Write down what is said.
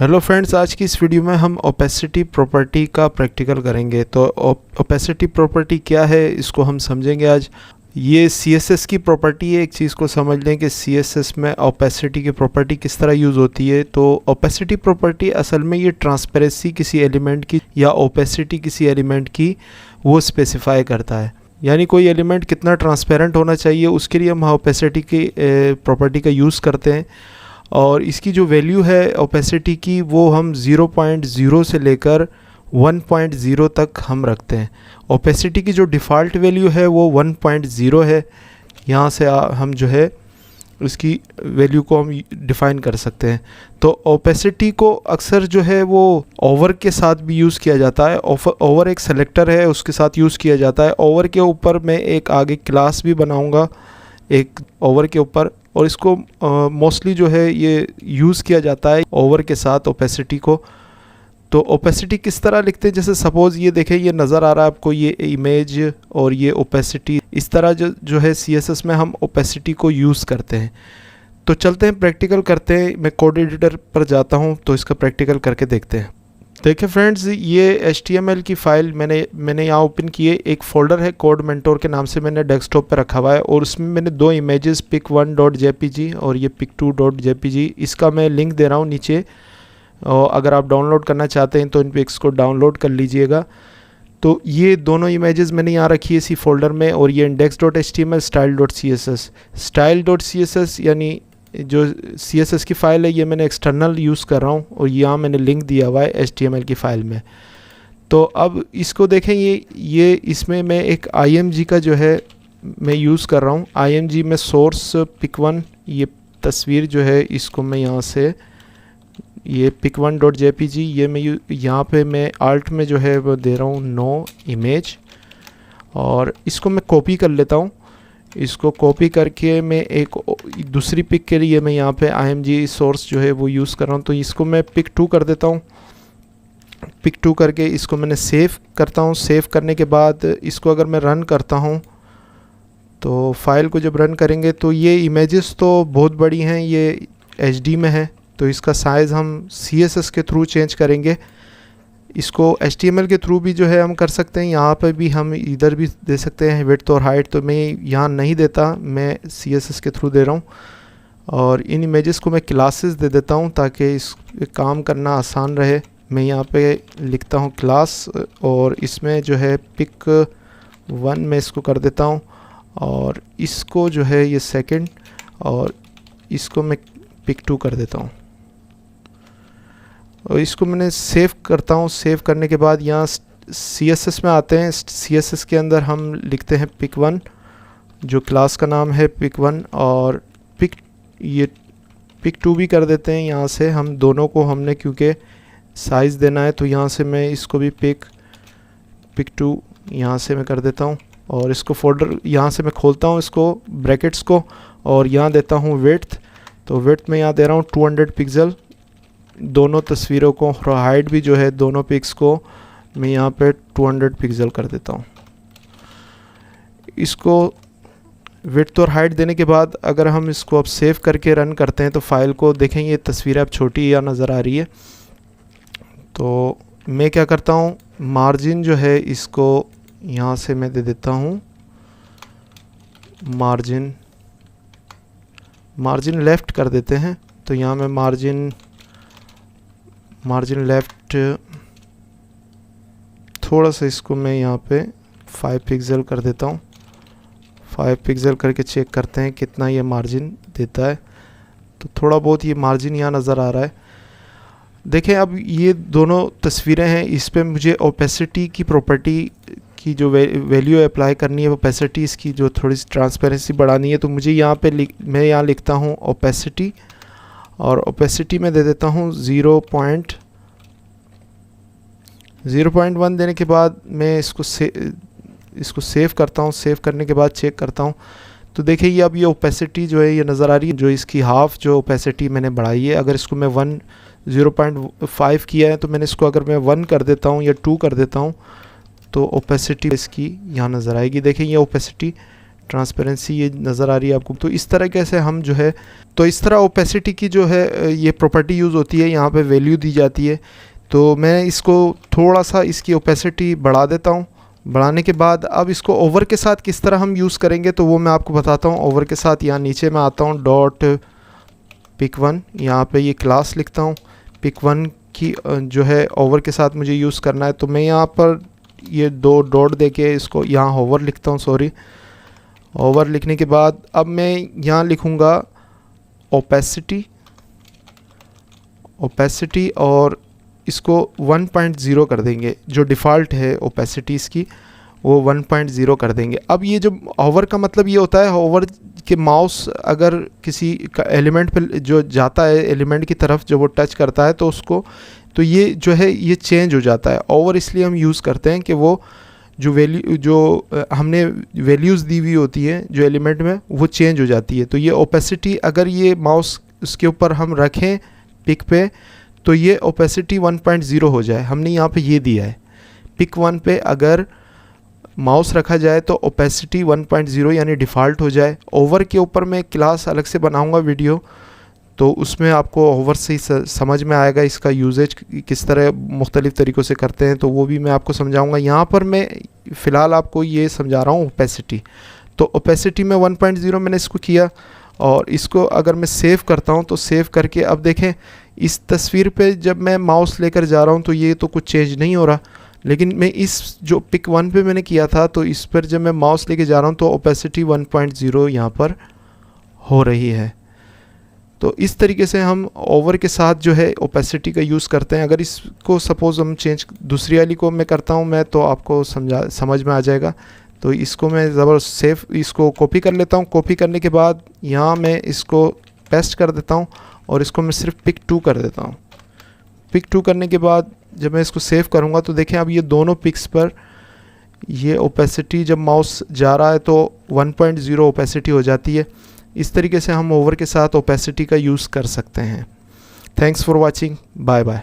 Hello friends, आज की इस वीडियो में हम ओपेसिटी प्रॉपर्टी का प्रैक्टिकल करेंगे। तो ओपेसिटी प्रॉपर्टी क्या है इसको हम समझेंगे आज। ये CSS की प्रॉपर्टी है। एक चीज़ को समझ लें कि CSS में ओपेसिटी की प्रॉपर्टी किस तरह यूज़ होती है। तो ओपेसिटी प्रॉपर्टी असल में ये ट्रांसपेरेंसी किसी एलिमेंट की या ओपेसिटी किसी एलिमेंट की वो स्पेसिफाई करता है, यानी कोई एलिमेंट कितना ट्रांसपेरेंट होना चाहिए उसके लिए हम ओपेसिटी की प्रॉपर्टी का यूज़ करते हैं। और इसकी जो वैल्यू है ओपेसिटी की वो हम 0.0 से लेकर 1.0 तक हम रखते हैं। ओपेसिटी की जो डिफ़ॉल्ट वैल्यू है वो 1.0 है। यहाँ से हम जो है उसकी वैल्यू को हम डिफ़ाइन कर सकते हैं। तो ओपेसिटी को अक्सर जो है वो ओवर के साथ भी यूज़ किया जाता है। ओवर एक सेलेक्टर है, उसके साथ यूज़ किया जाता है। ओवर के ऊपर मैं एक आगे क्लास भी बनाऊँगा एक ओवर के ऊपर, और इसको मोस्टली जो है ये यूज़ किया जाता है ओवर के साथ ओपेसिटी को। तो ओपेसिटी किस तरह लिखते हैं, जैसे सपोज़ ये देखें, ये नज़र आ रहा है आपको, ये इमेज और ये ओपेसिटी। इस तरह जो है CSS में हम ओपेसिटी को यूज़ करते हैं। तो चलते हैं प्रैक्टिकल करते हैं। मैं कोड एडिटर पर जाता हूँ तो इसका प्रैक्टिकल करके देखते हैं। देखिए फ्रेंड्स, ये HTML की फ़ाइल मैंने यहाँ ओपन किए। एक फ़ोल्डर है कोड मेंटोर के नाम से, मैंने डेस्कटॉप पे रखा हुआ है, और उसमें मैंने दो इमेजेस pic1.jpg और ये pic2.jpg, इसका मैं लिंक दे रहा हूँ नीचे। और अगर आप डाउनलोड करना चाहते हैं तो इन पिक्स को डाउनलोड कर लीजिएगा। तो ये दोनों इमेजेस मैंने यहाँ रखी है इसी फोल्डर में, और ये index.html style.css। style.css यानी जो CSS की फ़ाइल है, ये मैंने एक्सटर्नल यूज़ कर रहा हूँ, और यहाँ मैंने लिंक दिया हुआ है HTML की फ़ाइल में। तो अब इसको देखें, ये इसमें मैं एक img का जो है मैं यूज़ कर रहा हूँ। img में सोर्स pic1, ये तस्वीर जो है इसको मैं यहाँ से, ये pic1.jpg, ये मैं यहाँ पे मैं आल्ट में जो है वो दे रहा हूँ नो इमेज, और इसको मैं कॉपी कर लेता हूँ। इसको कॉपी करके मैं एक दूसरी पिक के लिए मैं यहाँ पे img सोर्स जो है वो यूज़ कर रहा हूँ। तो इसको मैं pic2 कर देता हूँ। pic2 करके इसको मैंने सेव करता हूँ। सेव करने के बाद इसको अगर मैं रन करता हूँ, तो फाइल को जब रन करेंगे तो ये इमेजेस तो बहुत बड़ी हैं, ये HD में है, तो इसका साइज़ हम CSS के थ्रू चेंज करेंगे। इसको HTML के थ्रू भी जो है हम कर सकते हैं। यहाँ पे भी हम इधर भी दे सकते हैं विड्थ और हाइट, तो मैं यहाँ नहीं देता, मैं CSS के थ्रू दे रहा हूँ। और इन इमेजेस को मैं क्लासेस दे देता हूँ ताकि इस काम करना आसान रहे। मैं यहाँ पे लिखता हूँ क्लास, और इसमें जो है pic1 में इसको कर देता हूँ, और इसको जो है ये सेकंड, और इसको मैं pic2 कर देता हूँ, और इसको मैंने सेव करता हूँ। सेव करने के बाद यहाँ CSS में आते हैं। CSS के अंदर हम लिखते हैं pic1, जो क्लास का नाम है pic1, और ये pic2 भी कर देते हैं। यहाँ से हम दोनों को हमने क्योंकि साइज़ देना है, तो यहाँ से मैं इसको भी pic2 यहाँ से मैं कर देता हूँ, और इसको फोल्डर यहाँ से मैं खोलता हूँ इसको ब्रैकेट्स को, और यहाँ देता हूँ विड्थ। तो विड्थ में यहाँ दे रहा हूँ 200 पिक्सल दोनों तस्वीरों को, और हाइट भी जो है दोनों पिक्स को मैं यहाँ पे 200 पिक्सल कर देता हूँ। इसको विड्थ और हाइट देने के बाद अगर हम इसको अब सेव करके रन करते हैं तो फाइल को देखेंगे, ये तस्वीर अब छोटी या नज़र आ रही है। तो मैं क्या करता हूँ, मार्जिन जो है इसको यहाँ से मैं दे देता हूँ मार्जिन लेफ़्ट कर देते हैं। तो यहाँ मैं मार्जिन लेफ़्ट थोड़ा सा, इसको मैं यहाँ पे 5 पिक्सल कर देता हूँ। 5 पिक्सल करके चेक करते हैं कितना ये मार्जिन देता है। तो थोड़ा बहुत ये मार्जिन यहाँ नज़र आ रहा है। देखें, अब ये दोनों तस्वीरें हैं, इस पे मुझे ओपेसिटी की प्रॉपर्टी की जो वैल्यू अप्लाई करनी है, ओपेसिटी इसकी जो थोड़ी सी ट्रांसपेरेंसी बढ़ानी है, तो मुझे यहाँ पे मैं यहाँ लिखता हूँ ओपेसिटी, और ओपेसिटी में दे देता हूँ 0.1 देने के बाद मैं इसको सेव करता हूँ। सेव करने के बाद चेक करता हूँ, तो देखिए ये अब ये ओपेसिटी जो है ये नज़र आ रही है, जो इसकी हाफ जो ओपेसिटी मैंने बढ़ाई है। अगर इसको मैं 0.5 किया है, तो मैंने इसको अगर मैं 1 कर देता हूँ या 2 कर देता हूँ, तो ओपेसिटी इसकी यहाँ नज़र आएगी। देखिए ये ओपेसिटी ट्रांसपेरेंसी ये नज़र आ रही है आपको। तो इस तरीके से हम जो है, तो इस तरह ओपेसिटी की जो है ये प्रॉपर्टी यूज़ होती है, यहाँ पे वैल्यू दी जाती है। तो मैं इसको थोड़ा सा इसकी ओपेसिटी बढ़ा देता हूँ। बढ़ाने के बाद अब इसको ओवर के साथ किस तरह हम यूज़ करेंगे तो वो मैं आपको बताता हूँ। ओवर के साथ यहाँ नीचे मैं आता हूँ, डॉट pic1, यहाँ पे ये क्लास लिखता हूँ। pic1 की जो है ओवर के साथ मुझे यूज़ करना है, तो मैं यहाँ पर ये 2 डॉट देके इसको यहाँ ओवर लिखता हूँ, सॉरी। ओवर लिखने के बाद अब मैं यहाँ लिखूँगा ओपेसिटी और इसको 1.0 कर देंगे। जो डिफ़ॉल्ट है ओपेसिटी इसकी वो 1.0 कर देंगे। अब ये जो होवर का मतलब ये होता है, होवर के माउस अगर किसी का एलिमेंट पे जो जाता है, एलिमेंट की तरफ जो वो टच करता है तो उसको, तो ये जो है ये चेंज हो जाता है। ओवर इसलिए हम यूज़ करते हैं कि वो जो वैल्यू जो हमने वैल्यूज़ दी हुई होती है जो एलिमेंट में, वो चेंज हो जाती है। तो ये ओपेसिटी अगर ये माउस उसके ऊपर हम रखें पिक पे, तो ये ओपेसिटी 1.0 हो जाए। हमने यहाँ पे ये दिया है, pic1 पे अगर माउस रखा जाए तो ओपेसिटी 1.0 यानी डिफ़ॉल्ट हो जाए। ओवर के ऊपर मैं क्लास अलग से बनाऊंगा वीडियो, तो उसमें आपको ओवर से ही समझ में आएगा इसका यूजेज किस तरह मुख्तलिफ़ तरीक़ों से करते हैं, तो वो भी मैं आपको समझाऊंगा। यहाँ पर मैं फ़िलहाल आपको ये समझा रहा हूँ ओपेसिटी। तो ओपेसिटी में 1.0 मैंने इसको किया, और इसको अगर मैं सेव करता हूँ तो सेव करके अब देखें इस तस्वीर पे जब मैं माउस लेकर जा रहा हूँ तो ये तो कुछ चेंज नहीं हो रहा। लेकिन मैं इस जो pic1 पे मैंने किया था, तो इस पर जब मैं माउस लेके जा रहा हूँ तो ओपेसिटी 1.0 यहाँ पर हो रही है। तो इस तरीके से हम ओवर के साथ जो है ओपेसिटी का यूज़ करते हैं। अगर इसको सपोज़ हम चेंज दूसरी वाली को मैं करता हूँ मैं, तो आपको समझ में आ जाएगा। तो इसको मैं ज़बरदस्त सेव इसको कॉपी कर लेता हूँ। कॉपी करने के बाद यहाँ मैं इसको पेस्ट कर देता हूँ और इसको मैं सिर्फ pic2 कर देता हूँ। pic2 करने के बाद जब मैं इसको सेव करूँगा तो देखें अब ये दोनों पिक्स पर ये ओपेसिटी जब माउस जा रहा है तो 1.0 ओपेसिटी हो जाती है। इस तरीके से हम ओवर के साथ ओपेसिटी का यूज़ कर सकते हैं। Thanks for watching, bye bye.